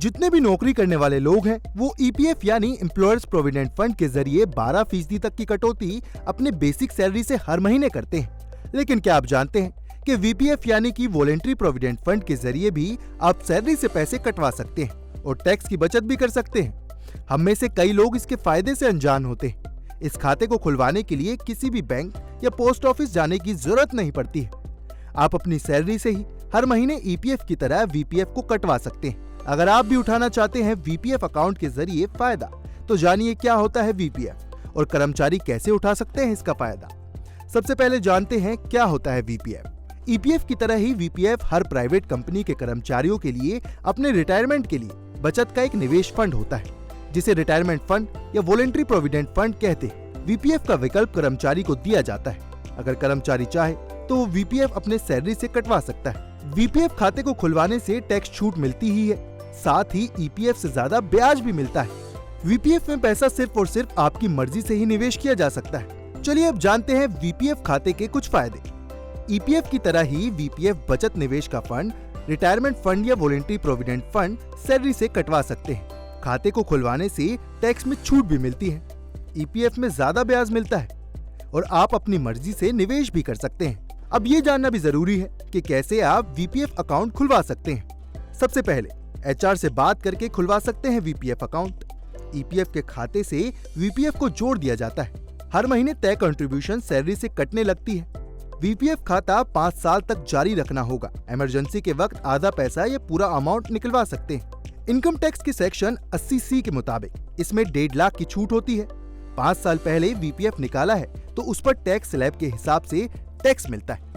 जितने भी नौकरी करने वाले लोग हैं वो ईपीएफ यानी एम्प्लॉयर्स प्रोविडेंट फंड के जरिए 12% तक की कटौती अपने बेसिक सैलरी से हर महीने करते हैं। लेकिन क्या आप जानते हैं कि वीपीएफ यानी कि वॉलेंट्री प्रोविडेंट फंड के जरिए भी आप सैलरी से पैसे कटवा सकते हैं और टैक्स की बचत भी कर सकते हैं। हम में से कई लोग इसके फायदे से अनजान होते हैं। इस खाते को खुलवाने के लिए किसी भी बैंक या पोस्ट ऑफिस जाने की जरूरत नहीं पड़ती है। आप अपनी सैलरी से ही हर महीने ईपीएफ की तरह वीपीएफ को कटवा सकते हैं। अगर आप भी उठाना चाहते हैं वीपीएफ अकाउंट के जरिए फायदा, तो जानिए क्या होता है वीपीएफ और कर्मचारी कैसे उठा सकते हैं इसका फायदा। सबसे पहले जानते हैं क्या होता है वीपीएफ। ईपीएफ की तरह ही वीपीएफ हर प्राइवेट कंपनी के कर्मचारियों के लिए अपने रिटायरमेंट के लिए बचत का एक निवेश फंड होता है, जिसे रिटायरमेंट फंड या वॉलेंट्री प्रोविडेंट फंड कहते हैं। वीपीएफ का विकल्प कर्मचारी को दिया जाता है। अगर कर्मचारी चाहे तो वो वीपीएफ अपने सैलरी से कटवा सकता है। वीपीएफ खाते को खुलवाने से टैक्स छूट मिलती ही है, साथ ही ईपीएफ से ज्यादा ब्याज भी मिलता है। वीपीएफ में पैसा सिर्फ और सिर्फ आपकी मर्जी से ही निवेश किया जा सकता है। चलिए अब जानते हैं वीपीएफ खाते के कुछ फायदे। ईपीएफ की तरह ही वीपीएफ बचत निवेश का फंड, रिटायरमेंट फंड या वॉलेंट्री प्रोविडेंट फंड सैलरी से कटवा सकते हैं। खाते को खुलवाने से टैक्स में छूट भी मिलती है। ईपीएफ में ज्यादा ब्याज मिलता है और आप अपनी मर्जी से निवेश भी कर सकते हैं। अब ये जानना भी जरूरी है कि कैसे आप वीपीएफ अकाउंट खुलवा सकते हैं। सबसे पहले एचआर से बात करके खुलवा सकते हैं वीपीएफ अकाउंट। ईपीएफ के खाते से वीपीएफ को जोड़ दिया जाता है। हर महीने तय कंट्रीब्यूशन सैलरी से कटने लगती है। वीपीएफ खाता 5 साल तक जारी रखना होगा। इमरजेंसी के वक्त आधा पैसा या पूरा अमाउंट निकलवा सकते हैं। इनकम टैक्स के सेक्शन 80C के मुताबिक इसमें 1.5 लाख की छूट होती है। 5 साल पहले वीपीएफ निकाला है तो उस पर टैक्स स्लैब के हिसाब से टैक्स मिलता है।